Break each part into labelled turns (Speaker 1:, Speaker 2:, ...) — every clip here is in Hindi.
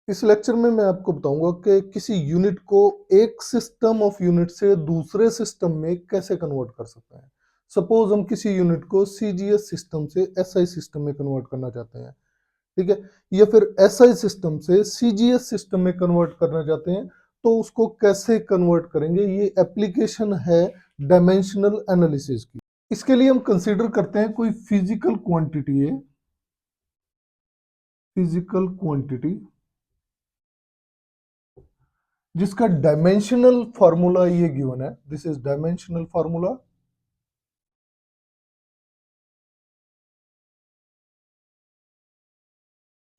Speaker 1: इस लेक्चर में मैं आपको बताऊंगा कि किसी यूनिट को एक सिस्टम ऑफ यूनिट से दूसरे सिस्टम में कैसे कन्वर्ट कर सकते हैं। सपोज हम किसी यूनिट को सीजीएस सिस्टम से एसआई सिस्टम में कन्वर्ट करना चाहते हैं, ठीक है, या फिर एसआई सिस्टम से सीजीएस सिस्टम में कन्वर्ट करना चाहते हैं, तो उसको कैसे कन्वर्ट करेंगे। ये एप्लीकेशन है डायमेंशनल एनालिसिस की। इसके लिए हम कंसीडर करते हैं कोई फिजिकल क्वांटिटी है, फिजिकल क्वांटिटी जिसका डायमेंशनल फार्मूला ये गिवन है। This is dimensional formula.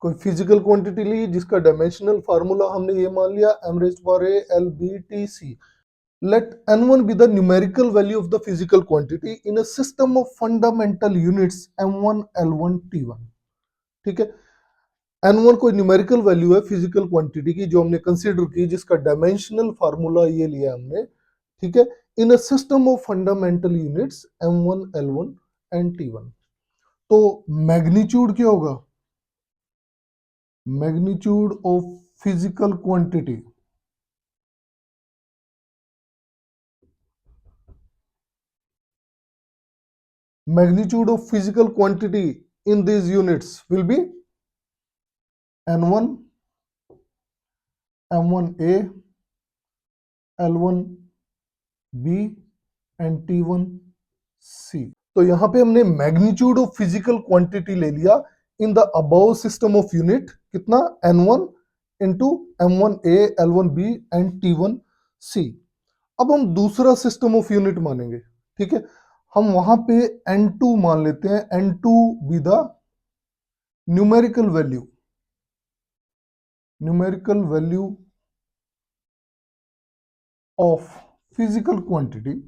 Speaker 1: कोई फिजिकल क्वांटिटी ली जिसका डायमेंशनल फार्मूला हमने ये मान लिया m raised to power a l b t c. Let n1 be the numerical value of the physical quantity in a system of fundamental units m1 l1 t1. ठीक है, n1 कोई न्यूमेरिकल वैल्यू है फिजिकल क्वांटिटी की जो हमने कंसीडर की, जिसका डायमेंशनल फार्मूला ये लिया हमने, ठीक है, in a system of fundamental units m1 l1 and t1। तो मैग्नीट्यूड क्या होगा? Magnitude of physical quantity, magnitude of physical quantity in these units will be n1 m1a l1b and t1c। तो यहां पे हमने मैग्नीट्यूड ऑफ फिजिकल क्वांटिटी ले लिया in the above system of unit, कितना? n1 into m1a l1b and t1c। अब हम दूसरा सिस्टम ऑफ यूनिट मानेंगे, ठीक है, हम वहां पे n2 मान लेते हैं, n2 be the numerical value, numerical value of physical quantity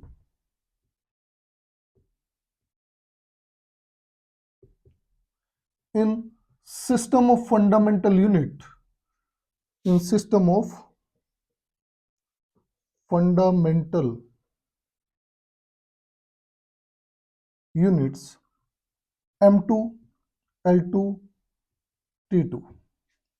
Speaker 1: in system of fundamental unit, in system of fundamental units m2 l2 t2।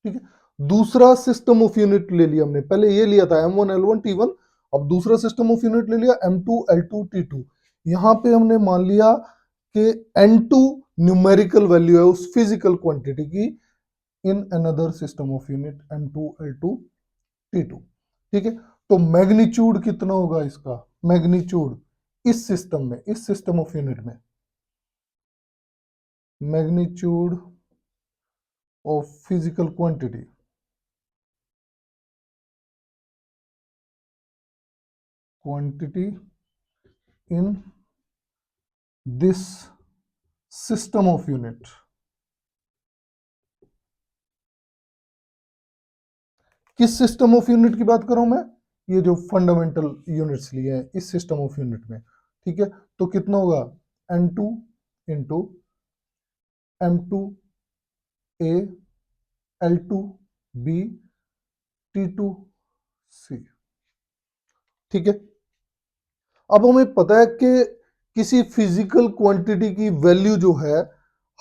Speaker 1: ठीक है, दूसरा सिस्टम ऑफ यूनिट ले लिया हमने, पहले ये लिया था m1 l1 t1, अब दूसरा सिस्टम ऑफ यूनिट ले लिया m2 l2 t2। यहां पे हमने मान लिया कि n2 न्यूमेरिकल वैल्यू है उस फिजिकल क्वांटिटी की in another system of unit m2 l2 t2। ठीक है, तो मैग्नीट्यूड कितना होगा इसका? मैग्नीट्यूड इस सिस्टम में, इस सिस्टम ऑफ यूनिट में, magnitude of physical quantity, quantity in this system of unit. किस सिस्टम ऑफ यूनिट की बात कर रहा हूं मैं? ये जो फंडामेंटल यूनिट्स लिए हैं इस सिस्टम ऑफ यूनिट में। ठीक है, तो कितना होगा? n2 into m2 a l2 b t2 c। ठीक है, अब हमें पता है कि किसी फिजिकल क्वांटिटी की वैल्यू जो है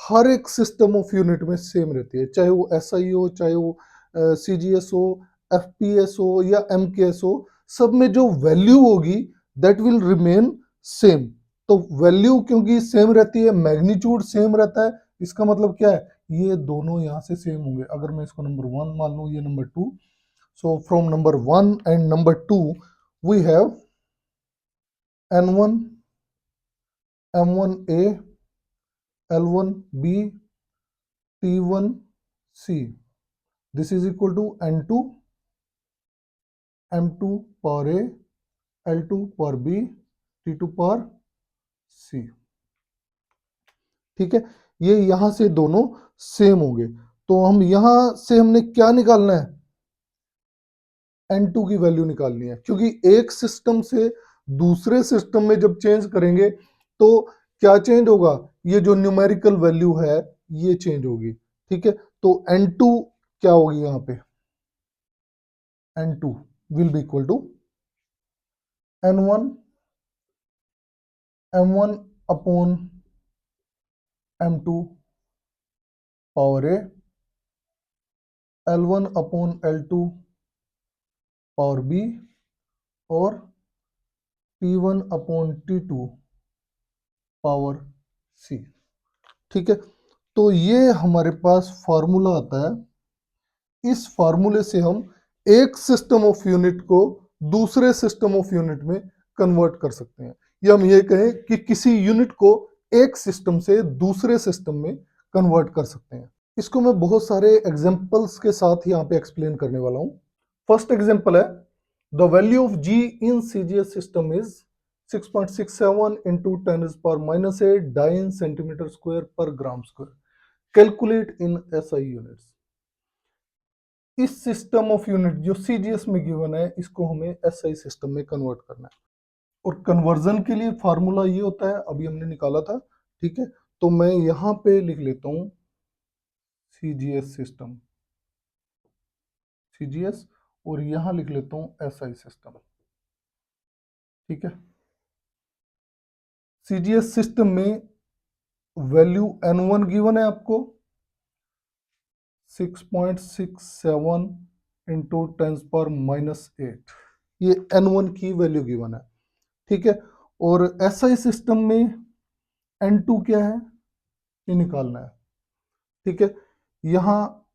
Speaker 1: हर एक सिस्टम ऑफ यूनिट में सेम रहती है, चाहे वो एसआई हो, चाहे वो सीजीएस हो, एफपीएस हो या एमकेएस हो, सब में जो वैल्यू होगी दैट विल रिमेन सेम। तो वैल्यू क्योंकि सेम रहती है, मैग्नीट्यूड सेम रहता है, इसका मतलब क्या है? ये दोनों यहां से सेम होंगे। अगर मैं इसको नंबर 1 मान लूं, ये number 2, so from number 1 and number 2 we have n1 m1a l1b t1c, this is equal to n2 m2 power a l2 power b t2 power c। ठीक है, ये यहां से दोनों सेम होंगे। तो हम यहां से हमने क्या निकालना है? n2 की वैल्यू निकालनी है, क्योंकि एक सिस्टम से दूसरे सिस्टम में जब चेंज करेंगे तो क्या चेंज होगा? ये जो न्यूमेरिकल वैल्यू है ये चेंज होगी। ठीक है, तो n2 क्या होगी यहां पे? n2 will be equal to n1 m1 upon m2 power a L1/L2 power B और T1/T2 पावर C। ठीक है, तो ये हमारे पास फॉर्मूला आता है। इस फॉर्मूले से हम एक सिस्टम ऑफ यूनिट को दूसरे सिस्टम ऑफ यूनिट में कन्वर्ट कर सकते हैं, या हम ये कहें कि किसी यूनिट को एक सिस्टम से दूसरे सिस्टम में कन्वर्ट कर सकते हैं। इसको मैं बहुत सारे एग्जांपल्स के साथ यहाँ पे एक्सप्लेन करने वाला हूँ। फर्स्ट एग्जांपल है, the value of G in CGS system is 6.67 into 10⁻⁸ dyne centimetre square per gram square. Calculate in SI units. इस सिस्टम ऑफ यूनिट जो CGS में गिवन है, इसको हमें SI सिस्टम में कन्वर्ट करना है, और कन्वर्जन के लिए फार्मूला ये होता है, अभी हमने निकाला था। ठीक है, तो मैं यहाँ पे लिख लेता हूँ CGS सिस्टम, CGS, और यहाँ लिख लेता हूँ SI सिस्टम। ठीक है, CGS सिस्टम में वैल्यू N1 गिवन है आपको 6.67 इंटू 10⁻⁸, ये N1 की वैल्यू गिवन है। ठीक है, और SI सिस्टम में N2 क्या है, ये निकालना है। ठीक है, यहाँ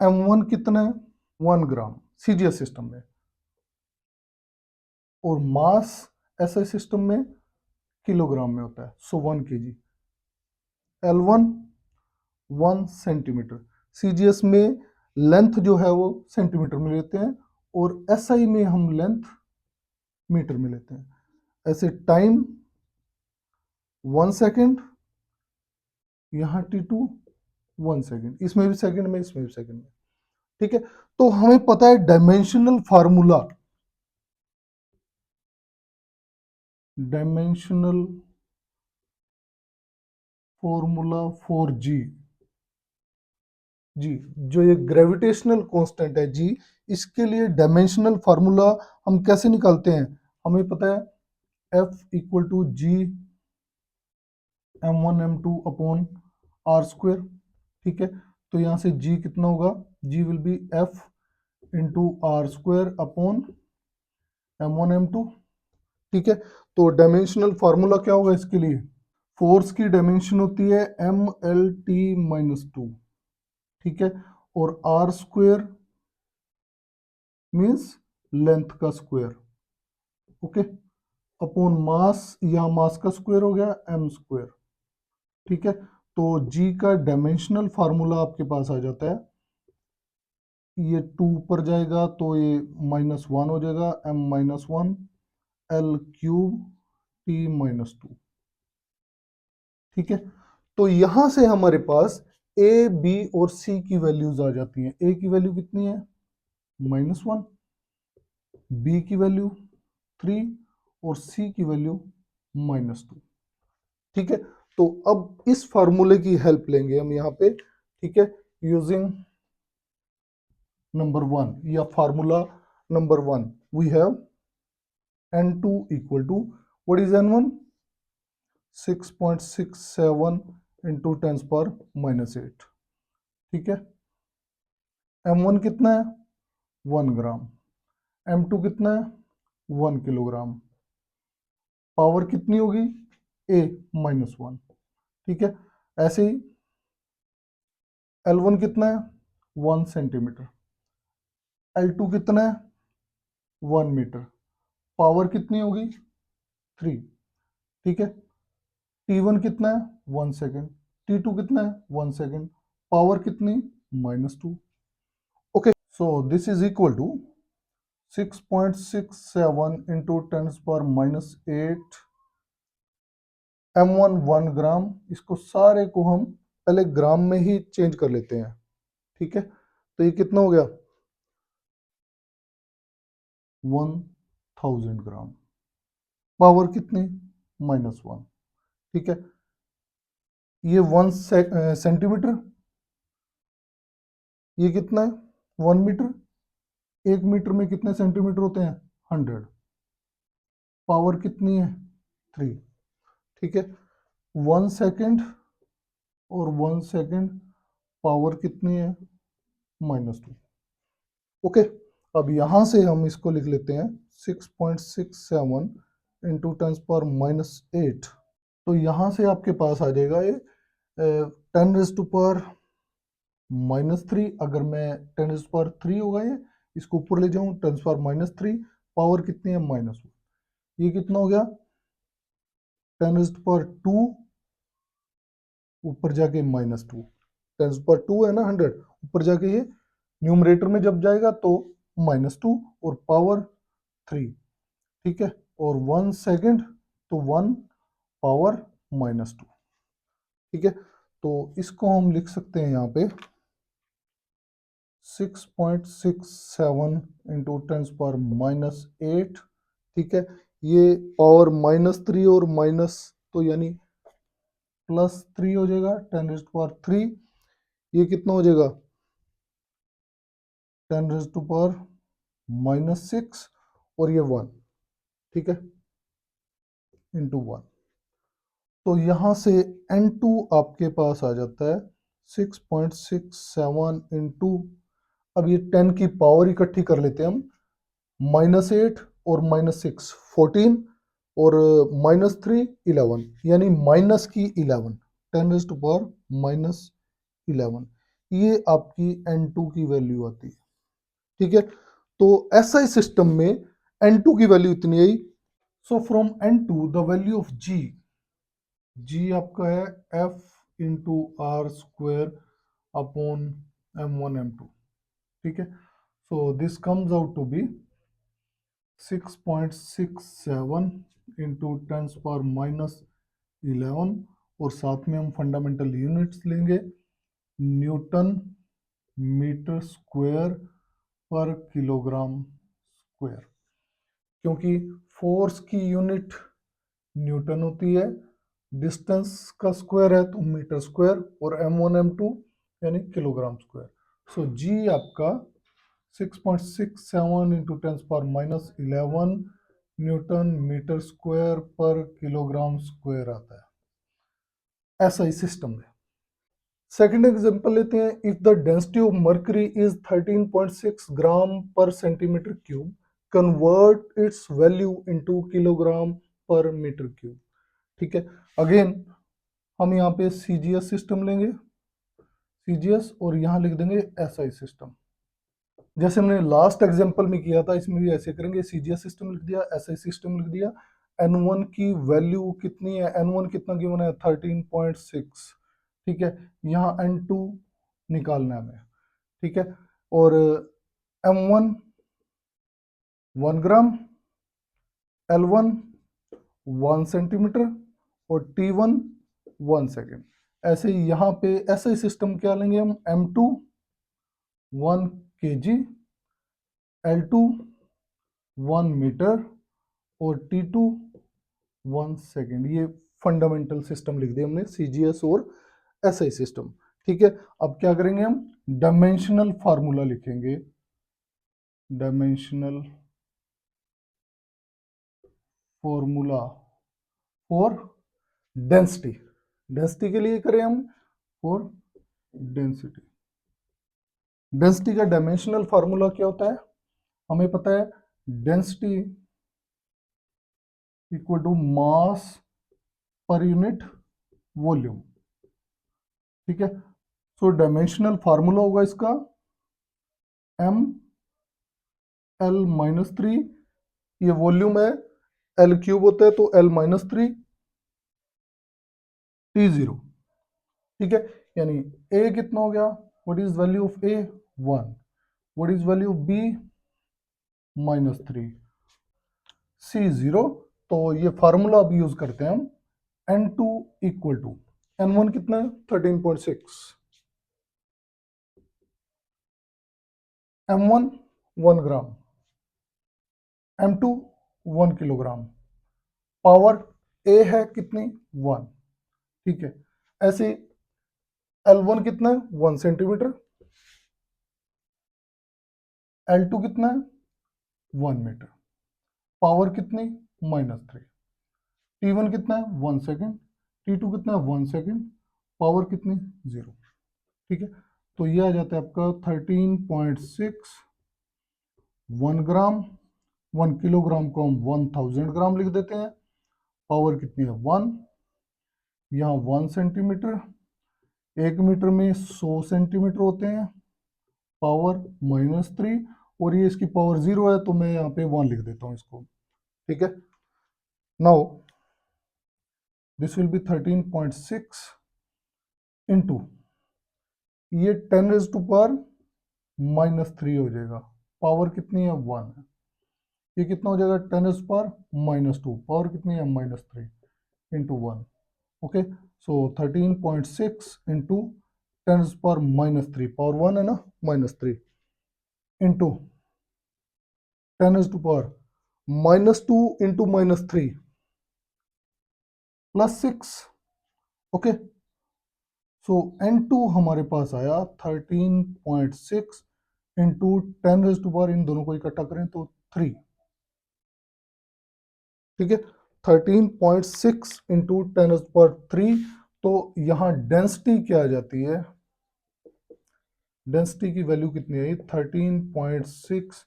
Speaker 1: M1 कितना है, 1 ग्राम CGS सिस्टम में, और मास SI सिस्टम में किलोग्राम में होता है, सो 1 kg। L1 1 सेंटीमीटर, CGS में लेंथ जो है वो सेंटीमीटर में लेते हैं, और SI में हम लेंथ मीटर में लेते हैं। ऐसे टाइम 1 सेकेंड, यहाँ T2 1 सेकेंड, इसमें भी सेकेंड में, इसमें भी सेकेंड में। ठीक है, तो हमें पता है dimensional formula, dimensional formula for G, जो ये ग्रेविटेशनल कांस्टेंट है G, इसके लिए डायमेंशनल फार्मूला हम कैसे निकालते हैं, हमें पता है F equal to G M1 M2 upon R square. ठीक है, तो यहाँ से G कितना होगा, G will be F into R square upon M1 M2। ठीक है, तो डायमेंशनल फार्मूला क्या होगा इसके लिए, फोर्स की डायमेंशन होती है MLT-2। ठीक है, और R स्क्वायर मीन्स लेंथ का स्क्वायर। ओके, अपॉन मास, या मास का स्क्वायर हो गया M स्क्वायर। ठीक है, तो G का डायमेंशनल फार्मूला आपके पास आ जाता है, ये 2 पर जाएगा तो ये -1 हो जाएगा, M-1 L³ T-2। ठीक है, तो यहां से हमारे पास A, B और C की वैल्यूज आ जाती हैं। A की वैल्यू कितनी है, -1, B की वैल्यू 3 और C की वैल्यू -2। ठीक है, तो अब इस फार्मूले की हेल्प लेंगे हम यहाँ पे। ठीक है, यूजिंग नंबर 1 या formula number 1, we have N2 equal to, what is N1, 6.67 into 10⁻⁸। ठीक है, M1 कितना है, 1 ग्राम, M2 कितना है, 1 किलोग्राम, पावर कितनी होगी, A -1। ठीक है, ऐसे ही L1 कितना है, 1 सेंटीमीटर, L2 कितना है, 1 मीटर, पावर कितनी होगी, 3। ठीक है, T1 कितना है, 1 सेकेंड, T2 कितना है, 1 सेकेंड, पावर कितनी, -2। Okay, so this is equal to 6.67 into 10⁻⁸ M1 1 gram. इसको सारे को हम पहले ग्राम में ही चेंज कर लेते हैं। ठीक है, तो ये कितना हो गया, 1000 ग्राम, पावर कितनी, -1। ठीक है, ये 1 सेंटीमीटर, ये कितना है, 1 मीटर, 1 मीटर में कितने सेंटीमीटर होते हैं, 100, पावर कितनी है, 3। ठीक है, 1 सेकेंड और 1 सेकेंड, पावर कितनी है, -2। ओके, अब यहां से हम इसको लिख लेते हैं 6.67 इंटू 10⁻⁻8। तो यहां से आपके पास आ जाएगा ये 10⁻³ अगर मैं 10⁻³ होगा ये, इसको ऊपर ले जाऊं 10⁻⁻3, पावर कितनी है -1। ये कितना हो गया 10⁻², ऊपर जाके -2। 10⁻² है ना 100, ऊपर जाके ये न्यूमरेटर में जब जाएगा तो -2 और पावर 3, ठीक है। और 1 सेकेंड तो 1 पावर -2, ठीक है। तो इसको हम लिख सकते हैं यहाँ पे 6.67 इंटू 10⁻⁻8, ठीक है। ये पावर -3 और माइनस तो यानी +3 हो जाएगा 10⁻3। ये कितना हो जाएगा 10⁻⁻6 और ये 1, ठीक है, इंटू 1। तो यहाँ से N2 आपके पास आ जाता है 6.67 इंटू, अब ये 10 की पावर इकट्ठी कर लेते हैं हम, -8 और -6 14 और -3 11, यानी माइनस की 11, 10⁻⁻11, ये आपकी N2 की वैल्यू आती है, ठीक है। तो SI सिस्टम में N2 की वैल्यू इतनी आई। So from N2 the value of G आपका है F into R² upon M1 M2, ठीक है। So this comes out to be 6.67 into 10⁻⁻11 और साथ में हम फंडामेंटल यूनिट्स लेंगे, न्यूटन मीटर स्क्वायर पर किलोग्राम स्क्वायर, क्योंकि फोर्स की यूनिट न्यूटन होती है, डिस्टेंस का स्क्वायर है तो मीटर स्क्वायर, और M1 M2 यानी किलोग्राम स्क्वायर। सो जी आपका 6.67 इंटू 10⁻⁻11 न्यूटन मीटर स्क्वायर पर किलोग्राम स्क्वायर आता है SI सिस्टम में। सेकेंड एग्जांपल लेते हैं, if the density of mercury is 13.6 ग्राम पर centimetre cube, convert it's value into kilogram पर मीटर क्यूब, ठीक है। अगेन हम यहाँ पे CGS सिस्टम लेंगे, CGS, और यहाँ लिख देंगे SI सिस्टम, जैसे हमने लास्ट एग्जांपल में किया था, इसमें भी ऐसे करेंगे, CGS सिस्टम लिख दिया, SI सिस्टम लिख दिया। N1 की वैल्यू कितनी है, N1 कितना गिवन है 13.6, ठीक है। यहाँ N2 निकालना है हमें, ठीक है। और M1 1 ग्राम, L1 1 सेंटीमीटर और T1 1 सेकेंड। ऐसे ही यहाँ पे SI सिस्टम क्या लेंगे हम, M2 1 kg, L2 1 मीटर और T2 1 सेकेंड। ये फंडामेंटल सिस्टम लिख दिया हमने, CGS और SI सिस्टम, ठीक है। अब क्या करेंगे हम, डायमेंशनल फार्मूला लिखेंगे, dimensional formula for density, density के लिए करें हम फॉर डेंसिटी। डेंसिटी का डायमेंशनल फार्मूला क्या होता है, हमें पता है, density equal to mass per unit volume, ठीक है। सो डायमेंशनल फार्मूला होगा इसका M(L-3), ये वॉल्यूम है, L³ होता है तो L-3 T0, ठीक है। यानी A कितना हो गया, what is value of A 1, what is value of B -3, C 0। तो ये फार्मूला अब यूज करते हैं हम, N2 इक्वल टू, N1 कितना है 13.6, M1 1 gram, M2 1 kilogram, power A है कितनी 1, ठीक है। ऐसे L1 कितना है 1 सेंटीमीटर, L2 कितना है 1 मीटर, पावर कितनी -3, T1 कितना है 1 सेकेंड, T2 कितना है 1 सेकेंड, पावर कितनी 0, ठीक है। तो ये आ जाता है आपका 13.6, 1 ग्राम। 1 किलोग्राम को हम 1000 ग्राम लिख देते हैं। पावर कितनी है 1, यहाँ 1 सेंटीमीटर। 1 मीटर में 100 सेंटीमीटर होते हैं, पावर -3। और ये इसकी पावर 0 है, तो मैं यहाँ पे 1 लिख देता हूँ इसको। ठीक है, now this will be 13.6 into, ये 10⁻³ -3 हो जाएगा। पावर कितनी है 1 है, ये कितना हो जाएगा 10⁻²। पावर कितनी है -3 इंटू 1। ओके, सो 13.6 इंटू 10⁻³ पावर 1 है ना, -3 इंटू 10⁻² इंटू -3 +6। ओके, सो N2 हमारे पास आया 13.6 इंटू 10⁻, इन दोनों को इकट्ठा करें तो 3। ठीक है, 13.6 इंटू 10⁻3। तो यहाँ डेंसिटी क्या आ जाती है, डेंसिटी की वैल्यू कितनी आई 13.6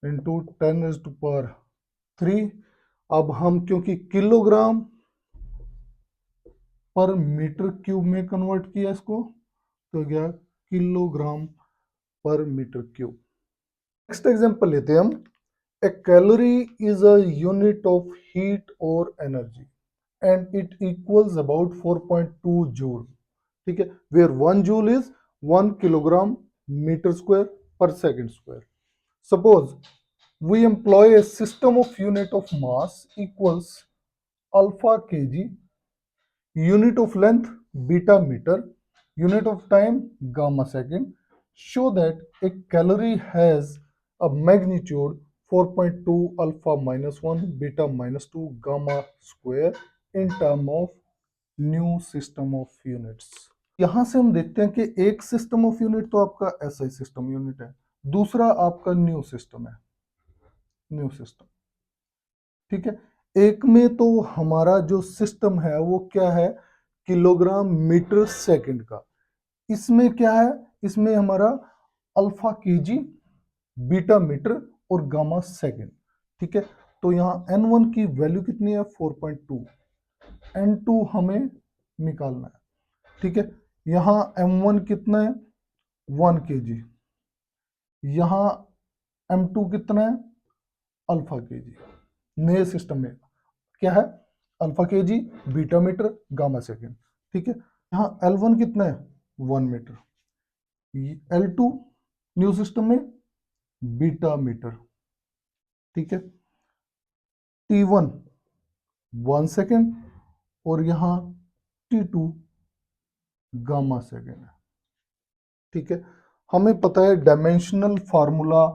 Speaker 1: इंटू 10⁻3। अब हम क्योंकि किलोग्राम पर मीटर क्यूब में कन्वर्ट किया इसको, तो गया किलोग्राम पर मीटर क्यूब। नेक्स्ट एग्जांपल लेते हैं हम। A calorie is a unit of heat और energy and it equals about 4.2 joule. ठीक है, where 1 joule is 1 kilogram metre square per second square. Suppose we employ a system of unit of mass equals alpha kg, unit of length beta meter, unit of time gamma second. Show that a calorie has a magnitude 4.2 alpha -1 beta -2 gamma square in term of new system of units। यहां से हम देखते हैं कि एक सिस्टम ऑफ यूनिट तो आपका एसआई सिस्टम यूनिट है, दूसरा आपका न्यू सिस्टम है, न्यू सिस्टम। ठीक है, एक में तो हमारा जो सिस्टम है वो क्या है, किलोग्राम मीटर सेकंड का। इसमें क्या है, इसमें हमारा अल्फा केजी, बीटा मीटर और गामा सेकंड। ठीक है, तो यहाँ N1 की वैल्यू कितनी है 4.2, N2 हमें निकालना है। ठीक है, यहाँ M1 कितना है 1 kg, यहाँ M2 कितना है अल्फा केजी। नए सिस्टम में क्या है alpha K G, beta metre, gamma second. ठीक है, यहाँ L1 कितना है 1 मीटर, L2 न्यू सिस्टम में बीटा मीटर। ठीक है, T1 1 सेकेंड और यहाँ T2 गामा सेकेंड है। ठीक है, हमें पता है dimensional formula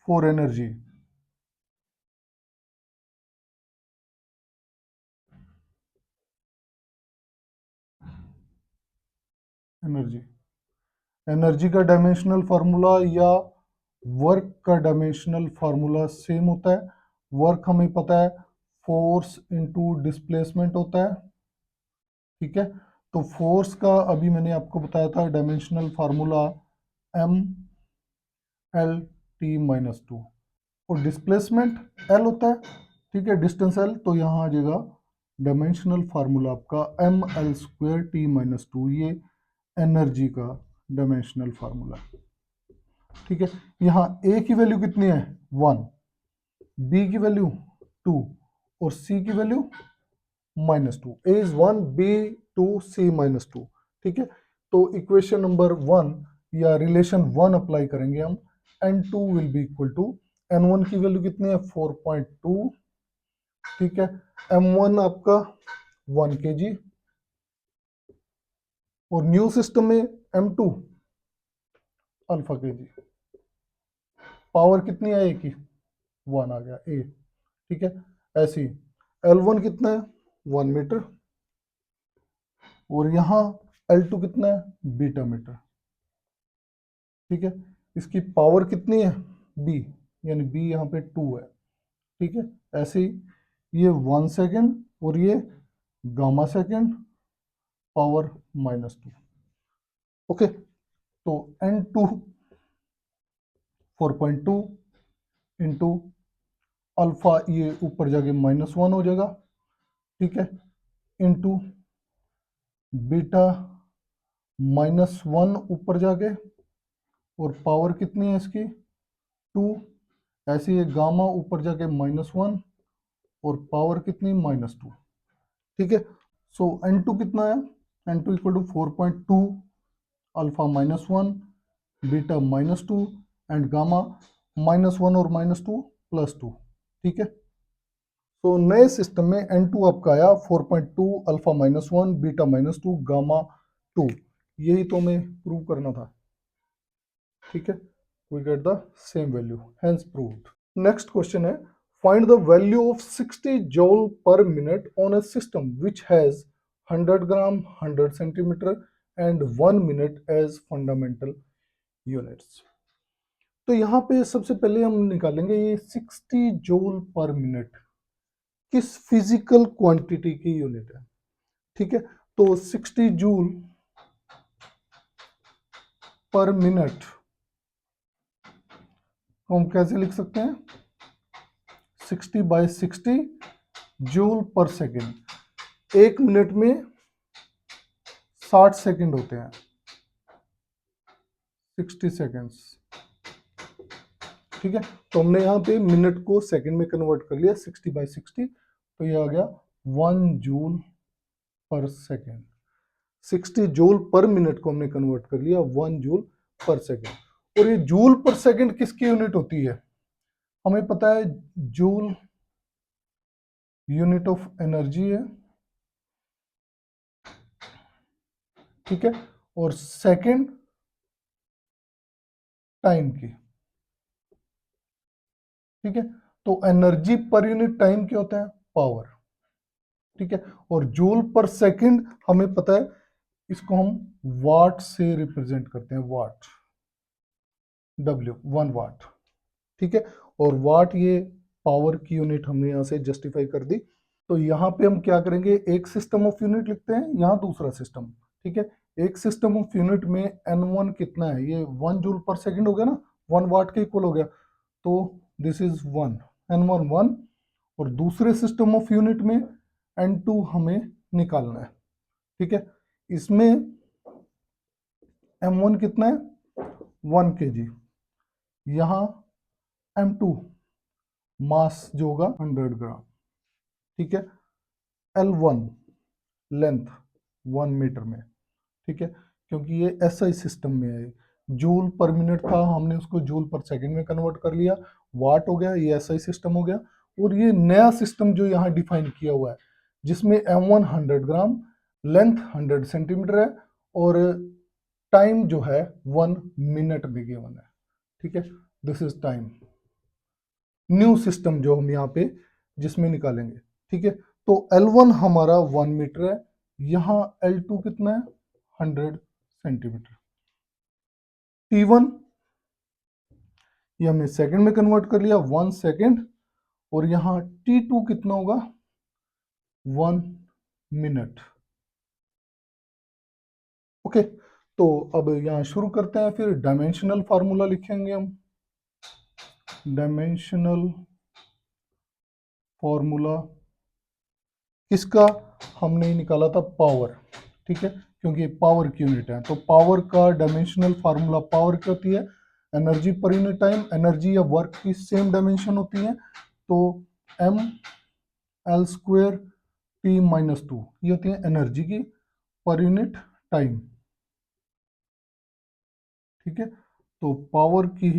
Speaker 1: for energy, energy energy का डायमेंशनल फार्मूला या वर्क का डायमेंशनल फार्मूला सेम होता है। वर्क हमें पता है फोर्स इनटू डिस्प्लेसमेंट होता है। ठीक है, तो फोर्स का अभी मैंने आपको बताया था dimensional formula M L T -2 और डिस्प्लेसमेंट एल होता है। ठीक है, डिस्टेंस एल, तो यहाँ आ जाएगा डायमेंशनल फार्मूला आपका ml²T-2, ये एनर्जी का डायमेंशनल फार्मूला। ठीक है, यहाँ ए की वैल्यू कितनी है 1, बी की वैल्यू 2 और सी की वैल्यू -2। ए इज 1, बी 2, सी -2। ठीक है, तो इक्वेशन नंबर 1 या रिलेशन 1 अप्लाई करेंगे हम। N2 will be equal to N1 की वैल्यू कितनी है 4.2। ठीक है, M1 आपका 1 kg और न्यू सिस्टम में M2 अल्फा केजी। पावर कितनी है ए की 1 आ गया ए। ठीक है, ऐसे ही L1 कितना है 1 मीटर और यहाँ L2 कितना है बीटा मीटर। ठीक है, इसकी पावर कितनी है बी, यानी बी यहाँ पे 2 है। ठीक है, ऐसे ही ये 1 सेकेंड और ये गामा सेकेंड, पावर -2। ओके, तो N2 4.2 इंटू अल्फा, ये ऊपर जाके -1 हो जाएगा, ठीक है, इंटू बीटा -1 ऊपर जाके, और पावर कितनी है इसकी 2, ऐसे ये गामा ऊपर जाके -1 और पावर कितनी -2, ठीक है। सो N2 कितना है, N2 equal to 4.2 alpha -1 beta -2 and gamma -1 और -2 +2, ठीक है। तो नए सिस्टम में N2 आपका आया 4.2 अल्फा -1 बीटा -2 गामा 2, यही तो हमें प्रूव करना था, ठीक है। We get the same value, hence proved. Next question है, find the value of 60 joule per minute on a system which has 100 gram 100 centimetre and 1 minute as fundamental units. तो यहाँ पे सबसे पहले हम निकालेंगे ये 60 जूल पर मिनट किस फिजिकल क्वांटिटी की यूनिट है, ठीक है। तो 60 जूल पर मिनट हम कैसे लिख सकते हैं, 60/60 जूल पर सेकेंड। एक मिनट में 60 सेकेंड होते हैं, 60 सेकेंड्स, ठीक है। तो हमने यहाँ पे मिनट को सेकंड में कन्वर्ट कर लिया 60/60, तो ये आ गया 1 जूल पर सेकेंड। 60 जूल पर मिनट को हमने कन्वर्ट कर लिया 1 जूल पर सेकेंड। और ये जूल पर सेकेंड किसकी यूनिट होती है, हमें पता है जूल यूनिट ऑफ एनर्जी है, ठीक है, और सेकेंड टाइम की, ठीक है। तो एनर्जी पर यूनिट टाइम क्या होता है, पावर, ठीक है। और जूल पर सेकंड हमें पता है, इसको हम वाट से रिप्रेजेंट करते हैं, वाट, W 1 वाट, ठीक है। और वाट ये पावर की यूनिट हमने यहां से जस्टिफाई कर दी। तो यहाँ पे हम क्या करेंगे, एक सिस्टम ऑफ यूनिट लिखते हैं, यहाँ दूसरा सिस्टम, ठीक है। एक सिस्टम ऑफ यूनिट में N1 कितना है, ये 1 जूल पर सेकंड हो गया ना, 1 वाट के इक्वल हो गया, तो दिस इज 1, N1 1। और दूसरे सिस्टम ऑफ यूनिट में N2 हमें निकालना है, ठीक है। इसमें M1 कितना है 1 kg, यहाँ M2 मास जो होगा 100 ग्राम, ठीक है। L1 लेंथ 1 मीटर में, ठीक है, क्योंकि ये SI सिस्टम में है, जूल पर मिनट था, हमने उसको जूल पर सेकंड में कन्वर्ट कर लिया, वाट हो गया, ये SI सिस्टम हो गया। और ये नया सिस्टम जो यहाँ डिफाइन किया हुआ है, जिसमें M1 100 ग्राम, लेंथ 100 सेंटीमीटर है, और टाइम जो है 1 मिनट में गिवन है, ठीक है। This is time, new system जो हम यहाँ पे जिसमें निकालेंगे, ठीक है। तो L1 हमारा 1 मीटर है, यहाँ L2 कितना है 100 सेंटीमीटर। T1 ये हमने सेकंड में कन्वर्ट कर लिया 1 सेकंड, और यहाँ T2 कितना होगा 1 मिनट, ओके। तो अब यहाँ शुरू करते हैं, फिर डायमेंशनल फार्मूला लिखेंगे हम, डायमेंशनल फॉर्मूला किसका, हमने निकाला था पावर, ठीक है, क्योंकि पावर की यूनिट है। तो पावर का डायमेंशनल फार्मूला, पावर क्या होती है, energy per unit time, energy या वर्क की सेम डायमेंशन होती है, तो mL² T-2 ये होती है एनर्जी की पर यूनिट टाइम, ठीक है। तो पावर की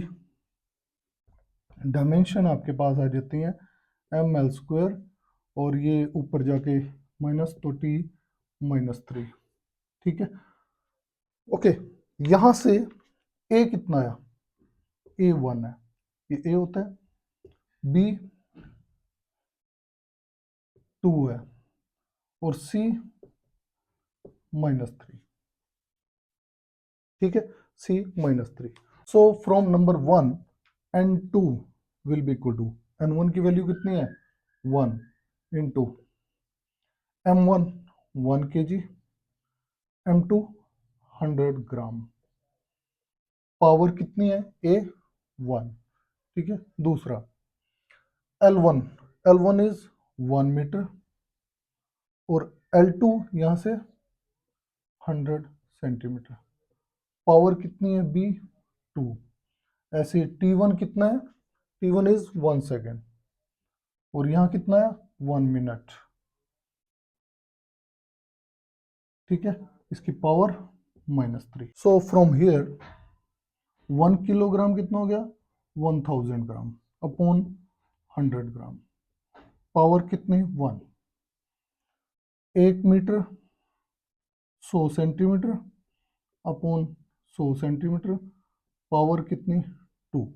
Speaker 1: डायमेंशन आपके पास आ जाती है mL², और ये ऊपर जाके माइनस, तो T-3, ठीक है, ओके। यहां से ए कितना है, A1 है, ये ए होता है, B 2 है, और C-3, ठीक है, C-3। So from number 1 N2 will be equal to, N1 की वैल्यू कितनी है 1 इंटू M1 1 kg, M2 100 ग्राम, पावर कितनी है, A1, ठीक है। दूसरा L1, L1 इज 1 मीटर, और L2 यहां से 100 सेंटीमीटर। पावर कितनी है, B2। ऐसे T1 कितना है, T1 इज 1 सेकेंड, और यहां कितना है, 1 मिनट, ठीक है। इसकी power -3। So from here 1 kilogram कितना हो गया, 1000 ग्राम अपॉन 100 ग्राम। पावर कितनी, 1। 1 metre 100 centimetre upon 100 centimetre, power कितनी, 2।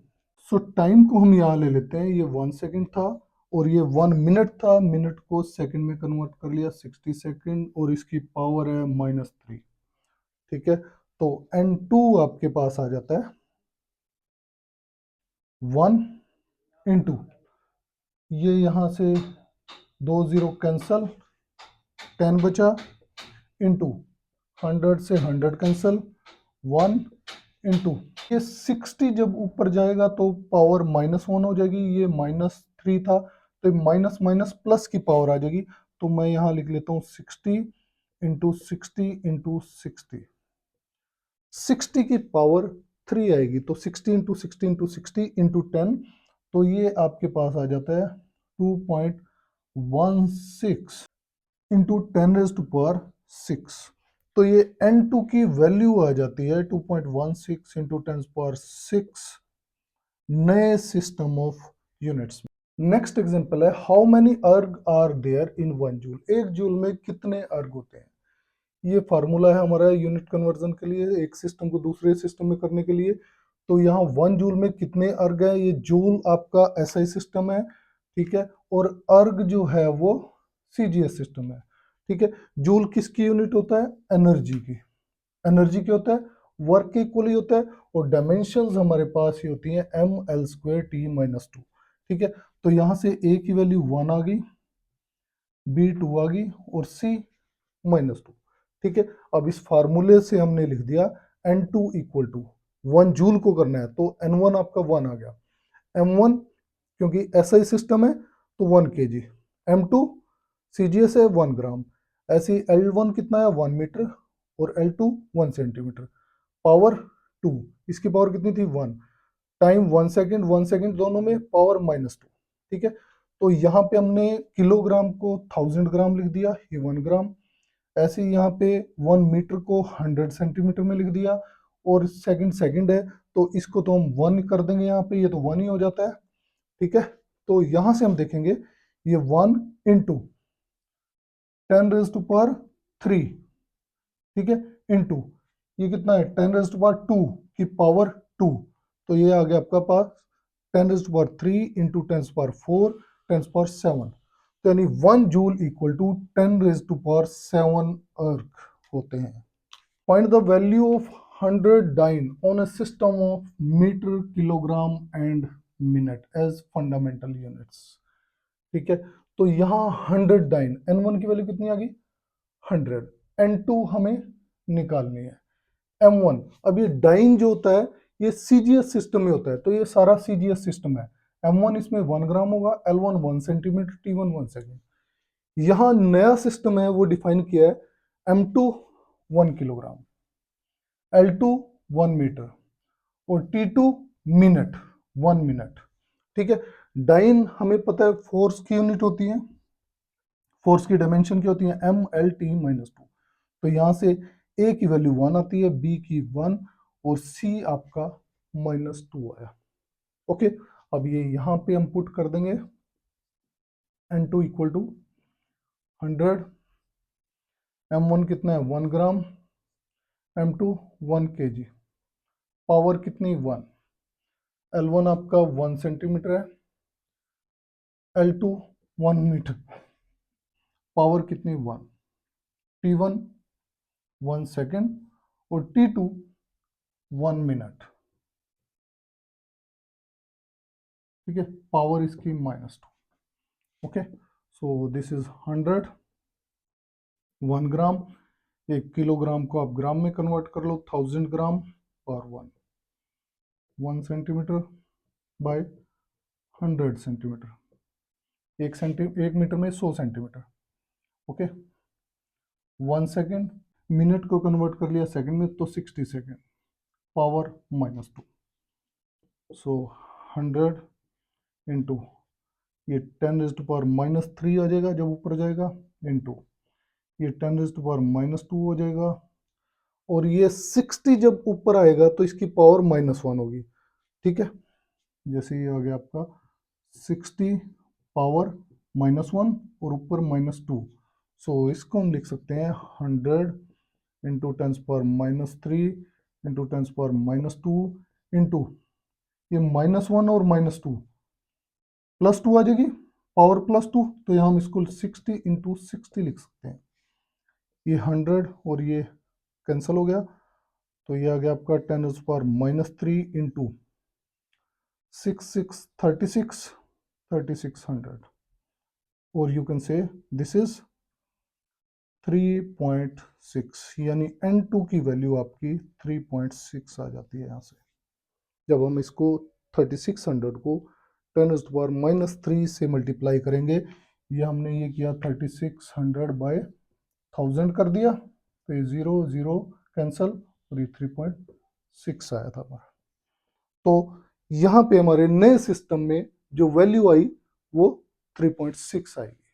Speaker 1: सो टाइम को हम यहाँ ले लेते हैं, ये 1 सेकेंड था और ये 1 मिनट था। मिनट को सेकंड में कन्वर्ट कर लिया, 60 सेकेंड, और इसकी पावर है -3, ठीक है। तो N2 आपके पास आ जाता है 1 इंटू, ये यहाँ से 2 0 कैंसल, 10 बचा, इंटू 100 से 100 कैंसल, 1 इंटू ये 60 जब ऊपर जाएगा तो पावर -1 हो जाएगी, ये -3 था तो माइनस माइनस प्लस की पावर आ जाएगी। तो मैं यहाँ लिख लेता हूँ 60 इंटू 60 इंटू 60, 60 की पावर 3 आएगी, तो 60 इंटू 60 इंटू 60 इंटू 10, तो ये आपके पास आ जाता है 2.16 इंटू 10 रेज़ टू पावर 6। तो ये N2 की वैल्यू आ जाती है 2.16 इंटू 10 पावर 6 नए सिस्टम ऑफ यूनिट्स में। नेक्स्ट एग्जांपल है, how many erg are there in 1 joule. 1 joule में कितने अर्ग होते हैं। ये फार्मूला है हमारा यूनिट कन्वर्जन के लिए, एक सिस्टम को दूसरे सिस्टम में करने के लिए। तो यहाँ 1 जूल में कितने अर्ग है, ये जूल आपका SI सिस्टम है, ठीक है, और अर्ग जो है वो CGS सिस्टम है, ठीक है। जूल किसकी यूनिट होता है, एनर्जी की। एनर्जी क्या होता है, वर्क के इक्वली होता है, और डायमेंशंस हमारे पास ही होती हैं mL²T-2, ठीक है। तो यहाँ से A की वैल्यू 1 आ गई, B 2 आ गई, और C -2, ठीक है। अब इस फार्मूले से हमने लिख दिया N2 इक्वल टू 1 जूल को करना है, तो N1 आपका 1 आ गया, M1 क्योंकि SI सिस्टम है तो 1 kg, M2 CGS है 1 ग्राम, ऐसे ही L1 कितना है, 1 मीटर, और L2 1 सेंटीमीटर। पावर 2, इसकी पावर कितनी थी, 1। टाइम 1 सेकेंड, 1 सेकेंड दोनों में, पावर -2, ठीक है। तो यहाँ पे हमने किलोग्राम को 1000 ग्राम लिख दिया, ये 1 ग्राम। ऐसे ही यहाँ पे 1 मीटर को 100 सेंटीमीटर में लिख दिया, और सेकंड सेकंड है तो इसको तो हम 1 कर देंगे, यहाँ पे ये तो 1 ही हो जाता है, ठीक है। तो यहाँ से हम देखेंगे ये 1 इंटू 10 रेज़ टू पावर 3, ठीक है, इंटू ये कितना है, 10 रेज़ टू पावर 2 की पावर 2, तो ये आ गया आपका पास 10 raise to power 3 into 10 power 4 10 power 7, तो यानी 1 जूल equal to 10 raise to power 7 erg होते हैं। Find the value of 100 dyne on a system of metre, kilogram and minute as fundamental units, ठीक है। तो यहाँ 100 डाइन, N1 की वैल्यू कितनी आ गई, 100, N2 हमें निकालनी है, M1। अब ये डाइन जो होता है ये CGS सिस्टम में होता है, तो ये सारा CGS सिस्टम है। M1 इसमें 1 ग्राम होगा, L1 1 सेंटीमीटर, T1 1 सेकेंड। यहाँ नया सिस्टम है वो डिफाइन किया है M2 1 किलोग्राम, L2 1 मीटर, और T2 मिनट, 1 मिनट, ठीक है। डाइन हमें पता है फोर्स की यूनिट होती है, फोर्स की डायमेंशन क्या होती है, mL/T-2। तो यहाँ से A की वैल्यू 1 आती है, B की 1, और C आपका -2 आया, ओके। अब ये यहाँ पे हम पुट कर देंगे, N2 इक्वल टू 100, M1 कितना है, 1 ग्राम, M2 1 kg, पावर कितनी, 1, L1 आपका 1 सेंटीमीटर है, L2 1 मीटर, पावर कितनी, 1, T1 1 सेकेंड, और T2 1 मिनट, ठीक है। पावर इसकी -2, okay. So this is 100, 1 gram, 1 kilogram को आप ग्राम में कन्वर्ट कर लो, 1000 ग्राम पर 1, 1 सेंटीमीटर बाय 100 सेंटीमीटर, 1 मीटर में 100 सेंटीमीटर। ओके, 1 सेकेंड, मिनट को कन्वर्ट कर लिया सेकंड में तो 60 सेकेंड, पावर -2। सो 100 इंटू ये 10⁻³ आ जाएगा जब ऊपर जाएगा, इंटू ये 10⁻² हो जाएगा, और ये 60 जब ऊपर आएगा तो इसकी पावर -1 होगी। ठीक है, जैसे ये आ गया आपका 60 पावर -1 और ऊपर -2। सो इसको हम लिख सकते हैं 100 इंटू 10⁻³ इंटू 10⁻² इंटू ये -1 और -2 +2 आ जाएगी, पावर +2, तो यहाँ हम इसको 60 इंटू 60 लिख सकते हैं। ये 100 और ये कैंसिल हो गया, तो ये आ गया आपका 10⁻³ इंटू 3600, और you can say this is 3.6, यानी N2 की वैल्यू आपकी 3.6 आ जाती है यहाँ से। जब हम इसको 3600 को 10⁻³ से मल्टीप्लाई करेंगे, ये हमने ये किया 3600 बाय 1000 कर दिया, तो ये 0 0 कैंसल और ये 3.6 आया था हमारा। तो यहाँ पे हमारे नए सिस्टम में जो वैल्यू आई वो 3.6 आएगी।